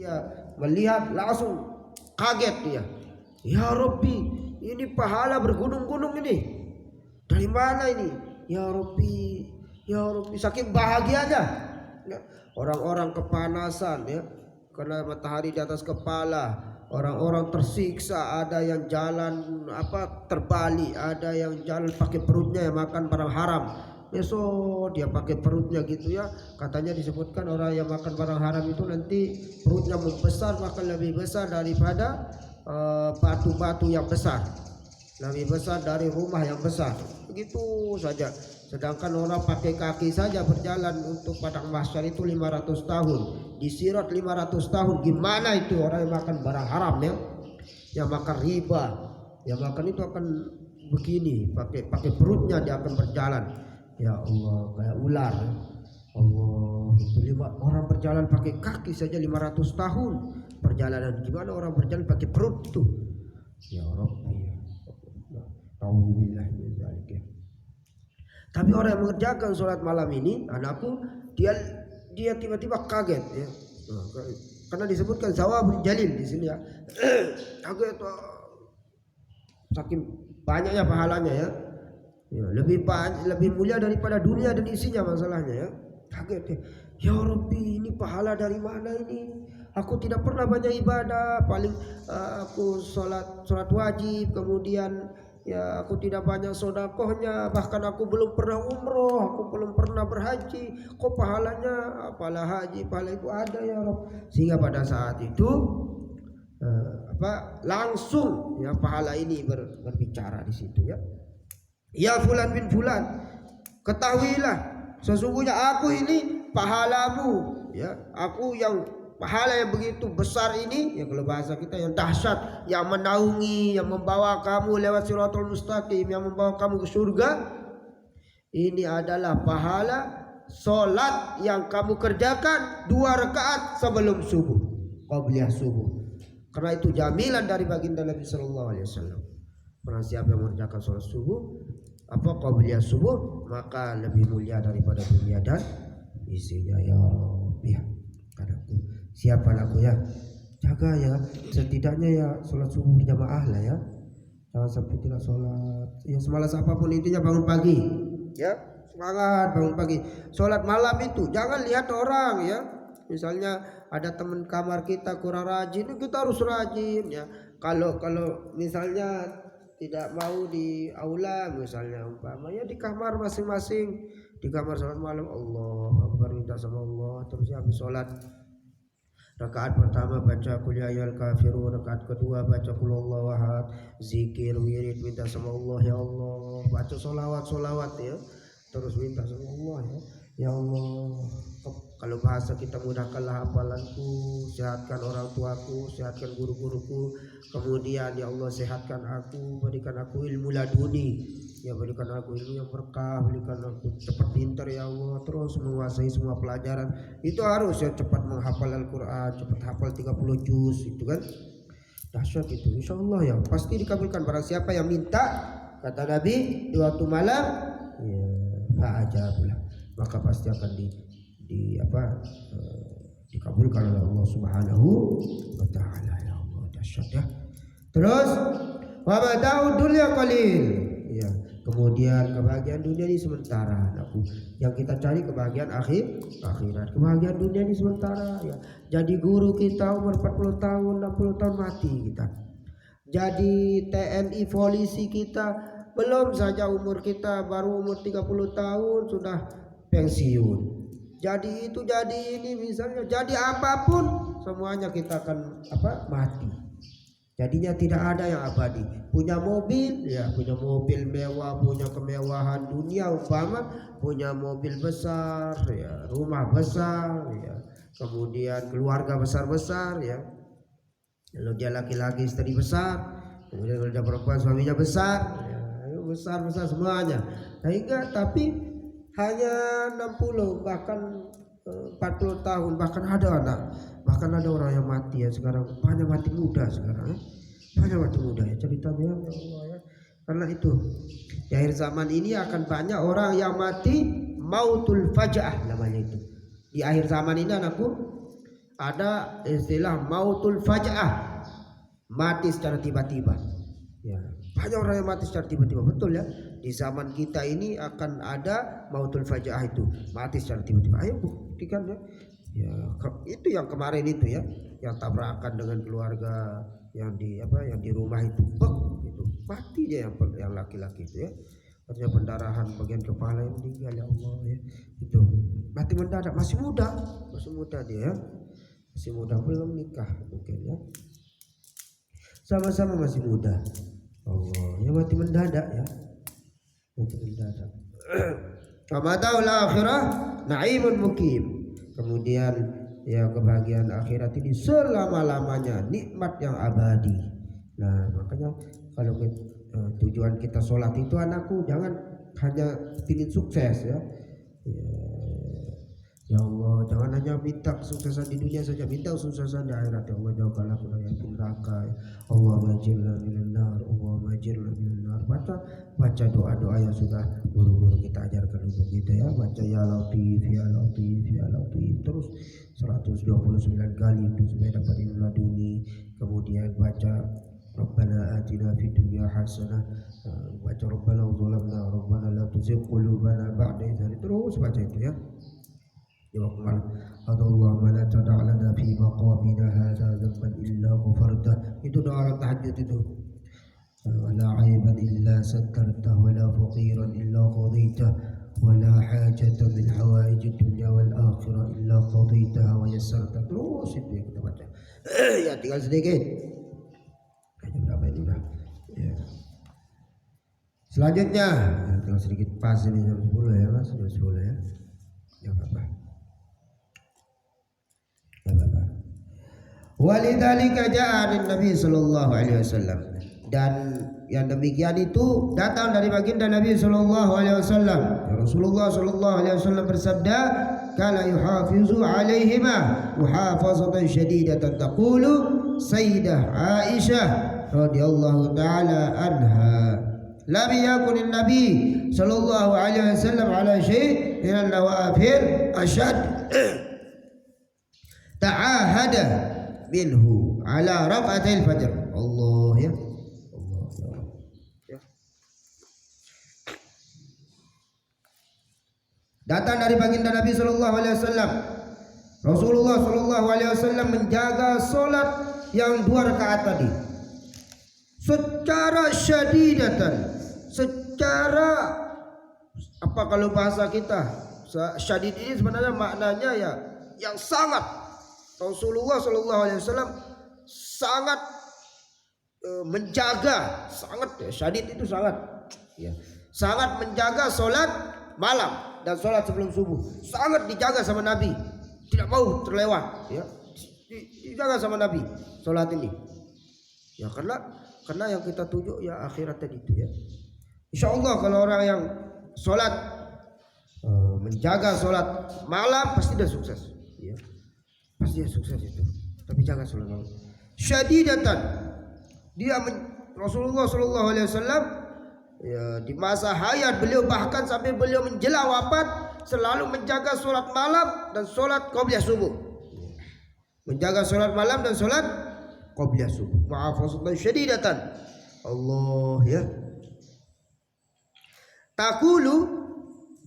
Dia melihat langsung kaget dia. Ya Rabbi, ini pahala bergunung-gunung ini. Dari mana ini? Ya Rabbi, ya Rabbi, saking bahagianya. Ya, orang-orang kepanasan ya, karena matahari di atas kepala. Orang-orang tersiksa, ada yang jalan terbalik, ada yang jalan pakai perutnya yang makan barang haram. Besok dia pakai perutnya gitu ya. Katanya disebutkan orang yang makan barang haram itu nanti perutnya membesar, bahkan lebih besar daripada batu-batu yang besar, lebih besar dari rumah yang besar. Begitu saja. Sedangkan orang pakai kaki saja berjalan untuk padang mahsyar itu 500 tahun, disirat 500 tahun. Gimana itu orang yang makan barang haram ya, yang makan riba, yang makan itu akan begini, pakai perutnya dia akan berjalan. Ya Allah, kayak ular. Allah, itu orang berjalan pakai kaki saja 500 tahun perjalanan. Gimana orang berjalan pakai perut tuh? Ya Rabbi, alhamdulillah. Tapi orang yang mengerjakan sholat malam ini, anakku, dia tiba-tiba kaget ya. Karena disebutkan zawabun jalil di sini ya. Kaget, saking banyaknya pahalanya ya. Ya, lebih mulia daripada dunia dan isinya masalahnya ya. Kaget ya. Ya Rabbi, ini pahala dari mana ini? Aku tidak pernah banyak ibadah, paling aku sholat wajib, kemudian ya aku tidak banyak sodakohnya, bahkan aku belum pernah umroh, aku belum pernah berhaji. Kok pahalanya, pahala haji, pahala itu ada ya Rabb. Sehingga pada saat itu langsung ya pahala ini berbicara di situ ya. Ya fulan bin fulan, ketahuilah sesungguhnya aku ini pahalamu ya, aku yang pahala yang begitu besar ini ya, kalau bahasa kita yang dahsyat, yang menaungi, yang membawa kamu lewat siratul mustaqim, yang membawa kamu ke surga. Ini adalah pahala solat yang kamu kerjakan 2 rakaat sebelum subuh, qabliyah subuh. Karena itu jamilan dari baginda Nabi sallallahu alaihi wasallam. Barang siapa yang mengerjakan sholat subuh qabliyah subuh, maka lebih mulia daripada dunia dan isinya. Ya Rabbi, kataku siapa aku ya, jaga ya, setidaknya ya sholat subuh berjamaah lah ya, jangan sampai tidak sholat ya. Semalas apapun intinya bangun pagi ya, semangat bangun pagi. Sholat malam itu jangan lihat orang ya, misalnya ada teman kamar kita kurang rajin, kita harus rajin ya. Kalau misalnya tidak mau di aula, misalnya umpamanya di kamar masing-masing, di kamar sholat malam, Allah Akbar, minta sama Allah. Terus habis sholat rakaat pertama baca qul ya ayyuhal kafirun, rakaat kedua baca qul huwallahu ahad, zikir wirid, minta sama Allah. Ya Allah, baca solawat ya, terus minta sama Allah ya Allah, kalau bahasa kita mudahkanlah hafalanku, sehatkan orang tuaku, sehatkan guru-guruku, kemudian ya Allah sehatkan aku, berikan aku ilmu laduni ya, berikan aku ilmu yang berkah, berikan aku cepat pintar ya Allah, terus menguasai semua pelajaran. Itu harus ya, cepat menghafal Al-Quran, cepat hafal 30 juz, itu kan dahsyat itu. Insya Allah ya pasti dikabulkan barang siapa yang minta. Kata Nabi di waktu malam ya, fa'ajabulah, maka pasti akan dikabulkan oleh Allah Subhanahu wa taala. Ya Allah, dahsyat ya. Terus wa mata'ud dunya qalil ya, kemudian kebahagiaan dunia ini sementara anakku. Yang kita cari kebahagiaan akhirat. Kebahagiaan dunia ini sementara ya. Jadi guru kita umur 40 tahun, 60 tahun mati kita. Jadi TNI polisi kita belum saja umur kita baru umur 30 tahun sudah pensiun. Jadi itu, jadi ini, misalnya jadi apapun semuanya kita akan mati. Jadinya tidak ada yang abadi. Punya mobil ya, punya mobil mewah, punya kemewahan dunia umpama, punya mobil besar ya, rumah besar ya, kemudian keluarga besar-besar ya. Kalau dia laki-laki istri besar, kemudian kalau dia perempuan suaminya besar ya, besar-besar semuanya. Tapi hanya 60 bahkan 40 tahun, bahkan ada orang yang mati ya sekarang, banyak mati muda sekarang ya. Banyak mati muda ya ceritanya ya Allah ya. Karena itu di akhir zaman ini akan banyak orang yang mati mautul faja'ah namanya itu. Di akhir zaman ini anakku ada istilah mautul faja'ah, mati secara tiba-tiba. Ya, banyak orang yang mati secara tiba-tiba, betul ya. Di zaman kita ini akan ada mautul faja'ah itu, mati secara tiba-tiba. Ayo buktikan ya. Ya, itu yang kemarin itu ya, yang tabrakan dengan keluarga yang di rumah itu, itu mati dia yang laki-laki itu ya. Artinya pendarahan bagian kepala yang meninggal, ya Allah ya. Itu mati mendadak, masih muda dia ya. Masih muda, belum nikah mungkin ya. Sama-sama masih muda. Allah, ya mati mendadak ya. Mati mendadak. Amadul akhirah naimun mukim. Kemudian ya kebahagiaan akhirat ini selama-lamanya nikmat yang abadi. Nah, makanya kalau tujuan kita sholat itu, anakku, jangan hanya ingin sukses ya. Ya Allah, jangan hanya minta kesuksesan di dunia saja, minta kesuksesan di akhirat. Ya Allah, jauhkanlah aku dari neraka. Allah majirna minan nar, Allah majirna minan nar. Baca doa-doa yang sudah guru-guru kita ajarkan untuk kita ya. Baca ya Latif, ya Latif, ya Latif terus 129 kali itu supaya dapat ilmu laduni. Kemudian baca Rabbana atina fid dunya hasanah, baca Rabbana zalamna Rabbana la tuzigh qulubana ba'da idh hadaytana, terus baca itu ya. Allahumma la tada' lana fi maqamina hadza dhanban illa ghafartah. Itu doa tahajud itu. Wala 'aiban illa sattartah wala faqiran illa qadaitah wala hajatan min hawaijid dunya wal akhirah illa qadaitaha wa yassartah. Terus itu yang kita baca. Ya tinggal sedikit. Berapa ini udah? Ya. Selanjutnya tinggal sedikit pas ini jam 10 ya Mas, jam 10 ya. Ya apa-apa. Walidzalika ja'a Nabi sallallahu alaihi wasallam, dan yang demikian itu datang dari baginda Nabi sallallahu alaihi wasallam. Rasulullah sallallahu alaihi wasallam bersabda, "Kala yuhafizu alaihima muhafazatan syadidatan." Taqulu Sayyidah Aisyah radhiyallahu taala anha, "Lam yakun an-nabi sallallahu alaihi wasallam ala syai' min an-nawafil ashad ta'ahada minhu ala raqatil fajr." Allah ya. Allah ya. Datang dari baginda Nabi sallallahu alaihi wasallam, Rasulullah sallallahu alaihi wasallam menjaga salat yang 2 rakaat tadi secara syadidatan, secara apa kalau bahasa kita syadid ini sebenarnya maknanya ya yang sangat. Rasulullah sallallahu alaihi wasallam sangat menjaga, sangat ya, syadid itu sangat ya, sangat menjaga salat malam dan salat sebelum subuh. Sangat dijaga sama Nabi, tidak mau terlewat ya. Dijaga sama Nabi salat ini. Ya karena yang kita tuju ya akhirat tadi itu ya. Insyaallah kalau orang yang salat menjaga salat malam pasti dia sukses ya. Pasti dia sukses itu. Tapi jangan salat malam. Syadidatan. Rasulullah sallallahu alaihi wasallam ya, di masa hayat beliau bahkan sampai beliau menjelang wafat selalu menjaga salat malam dan salat qabliyah subuh. Menjaga salat malam dan salat qabliyah subuh. Muhafazatan syadidatan. Allah ya. Taqulu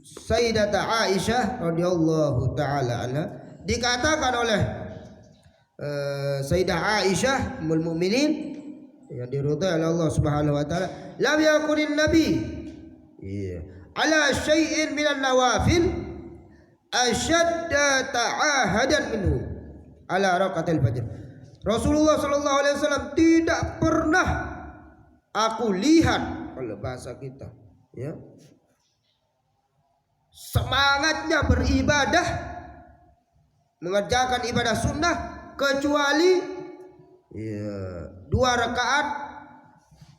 Sayyidatah Aisyah radhiyallahu taala anha, dikatakan oleh Sayyidah Aisyah ummul mukminin yang diridhai oleh Allah Subhanahu wa taala, lam yakunin nabi ala syai'in minan nawafil ashadda ta'ahadan minhu ala raqatil fajr. Rasulullah sallallahu alaihi wasallam tidak pernah aku lihat, kalau bahasa kita ya, semangatnya beribadah, mengerjakan ibadah sunnah kecuali ya, 2 rakaat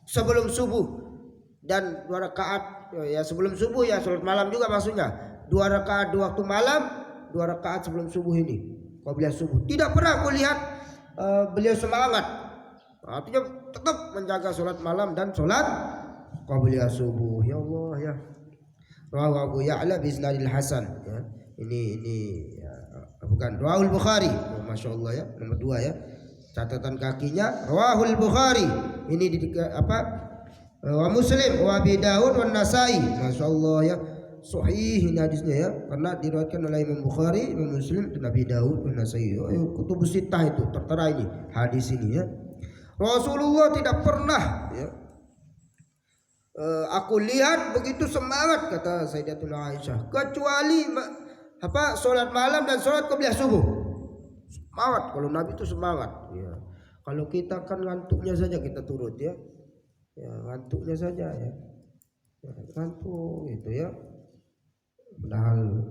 sebelum subuh dan 2 rakaat ya sebelum subuh ya salat malam juga maksudnya. 2 rakaat di waktu malam, 2 rakaat sebelum subuh ini qabliyah subuh. Tidak pernah aku lihat beliau semangat. Artinya tetap menjaga salat malam dan salat qabliyah subuh. Ya Allah ya. Rawahu Abu Ya'la bi isnadil hasan ya. Ini ya, Bukan, rawahul Bukhari. Oh, Masya Allah ya, nomor 2 ya. Catatan kakinya rawahul Bukhari. Ini di wa Muslim wa Abi Daud wa Nasai. Masya Allah ya, sahih ini hadisnya ya, karena diriwayatkan oleh Imam Bukhari, Imam Muslim, dan Abi Daud dan Nasai. Kutubus sittah itu tertera ini hadis ini ya. Rasulullah tidak pernah ya, aku lihat begitu semangat, kata Sayyidatuna Aisyah, kecuali sholat malam dan sholat qobliyah subuh. Semangat kalau Nabi itu semangat ya. Kalau kita kan ngantuknya saja kita turut ya, ngantuknya saja ya, ngantuk itu ya. Padahal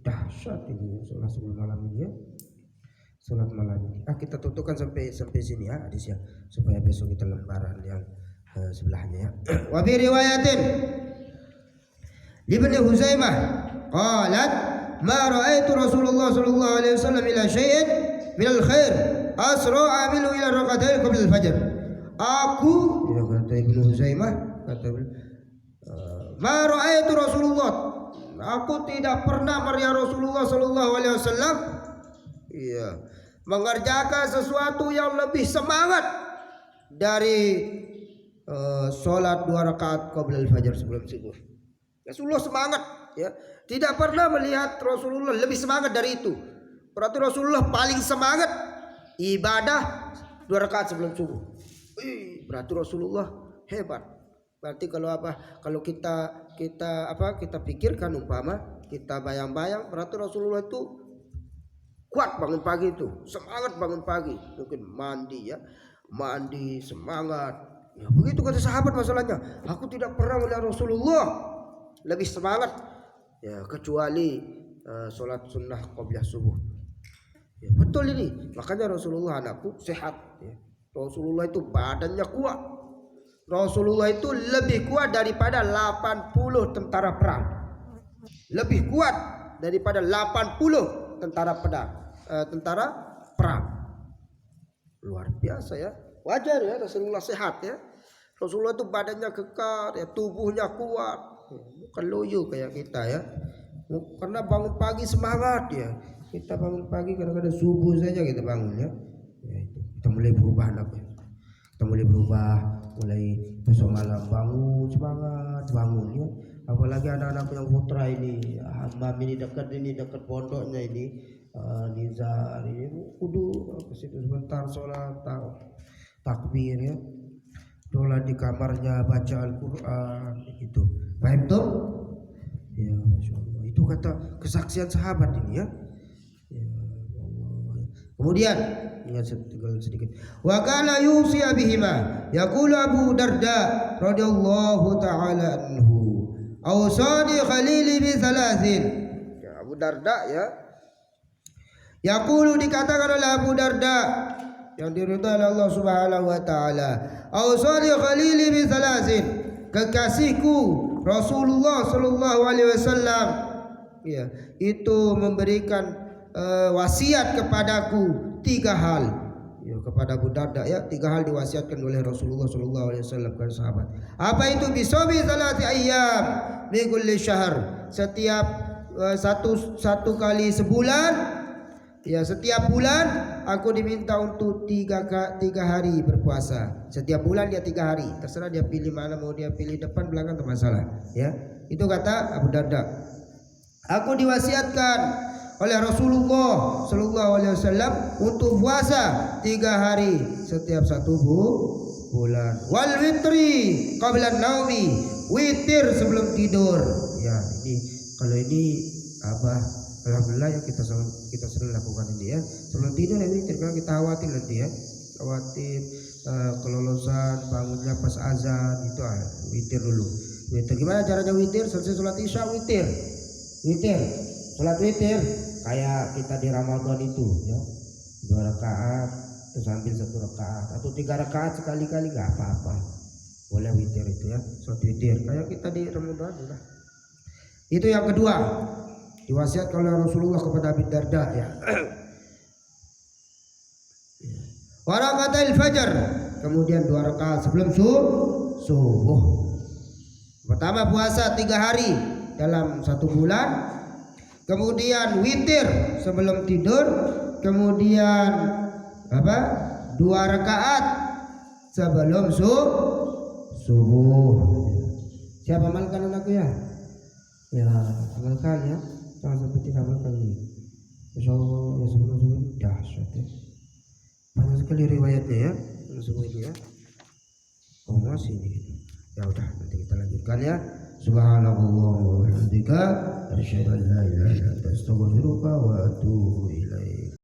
dahsyat ini sholat sebelum malam ini ya, sholat malam ini. Kita tutupkan sampai sini ya hadisnya, supaya besok kita lembaran yang sebelahnya ya. Wa bi riwayatin Ibnu Huzaimah qalat ma ra'aitu Rasulullah sallallahu alaihi wasallam ila syai'in min al-khair asra'a minhu ila rakatain qabla al-fajr. Aku ya, kata Ibnu Huzaimah, kata ma ra'aitu Rasulullah, aku tidak pernah melihat Rasulullah sallallahu alaihi wasallam iya mengerjakan sesuatu yang lebih semangat dari sholat 2 rakaat qabla al-fajr sebelum subuh. Rasulullah semangat ya. Tidak pernah melihat Rasulullah lebih semangat dari itu. Berarti Rasulullah paling semangat ibadah 2 rakaat sebelum subuh. Berarti Rasulullah hebat. Berarti kalau kita pikirkan, umpama kita bayang-bayang, berarti Rasulullah itu kuat bangun pagi itu, semangat bangun pagi, mungkin mandi semangat. Ya, begitu kata sahabat masalahnya. Aku tidak pernah melihat Rasulullah lebih semangat ya, kecuali sholat sunnah qobliyah subuh. Ya, betul ini. Makanya Rasulullah anakku sehat. Ya. Rasulullah itu badannya kuat. Rasulullah itu lebih kuat daripada 80 tentara perang. Lebih kuat daripada 80 tentara perang. Luar biasa ya. Wajar ya Rasulullah sehat ya. Rasulullah itu badannya kekar ya, tubuhnya kuat, bukan loyo kayak kita ya. Karena bangun pagi semangat ya. Kita bangun pagi kadang-kadang subuh saja kita bangun ya. Kita mulai berubah anaknya. Kita mulai berubah, mulai besok malam bangun semangat bangun ya. Apalagi anak-anak yang putra ini, Hammam ini dekat pondoknya ini, Nizar ini kudu ke situ sebentar sholat takbir ya, sholat di kamarnya baca Al-Quran gitu. Paham tuh? Ya, Masya Allah. Itu kata kesaksian sahabat ini ya. Ya Allah. Kemudian ingat sedikit. Wa kana yusi bihima. Yaqulu Abu Darda radhiyallahu taala anhu. Awsani khalili bi thalathin. Ya, Abu Darda ya. Yaqulu dikatakan oleh Abu Darda yang diridhai oleh Allah Subhanahu wa taala. Awsani khalili bi thalathin. Kekasihku Rasulullah sallallahu alaihi wasallam ya, itu memberikan wasiat kepadaku 3 hal. Ya, kepada Abu Darda ya, 3 hal diwasiatkan oleh Rasulullah sallallahu alaihi wasallam kepada sahabat. Apa itu? Bisobi salati ayyam min kulli syahr. Setiap satu kali sebulan. Ya, setiap bulan aku diminta untuk 3 hari berpuasa. Setiap bulan dia 3 hari. Terserah dia pilih mana, mau dia pilih depan belakang tak masalah. Ya, itu kata Abu Darda. Aku diwasiatkan oleh Rasulullah sallallahu alaihi wasallam untuk puasa 3 hari setiap 1 bulan. Wal witri qabla naumi, witir sebelum tidur. Ya, ini kalau ini alhamdulillah ya, kita sering lakukan ini ya. Sebelum tidur ya witir, karena kita khawatir nanti ya. Khawatir kelolosan bangunnya pas azan itu witir dulu. Witir gimana caranya witir? Selesai sholat isya witir. Sholat witir kayak kita di Ramadan itu ya. 2 rakaat terus ambil 1 rakaat atau 3 rakaat sekali-kali enggak apa-apa. Boleh witir itu ya. Sholat witir kayak kita di Ramadan juga. Itu yang kedua. Diwasiatkan oleh Rasulullah kepada Abu Darda ya. Wa rakaatil fajar, kemudian 2 rakaat sebelum subuh. Pertama puasa 3 hari dalam 1 bulan. kemudian witir sebelum tidur, kemudian apa? 2 rakaat sebelum subuh. Siapa amalkan anakku ya? Ya, amalkan ya. Jangan sampai tidak amalkan ini. Insyaallah ya sebelum subuh dahsyat ya. Banyak sekali riwayatnya ya. Subuh ini ya. Oh masih ini. Ya udah nanti kita lanjutkan ya. Subhanallah wa bihamdika asyhadu an la ilaha illa anta astaghfiruka wa atubu ilaik.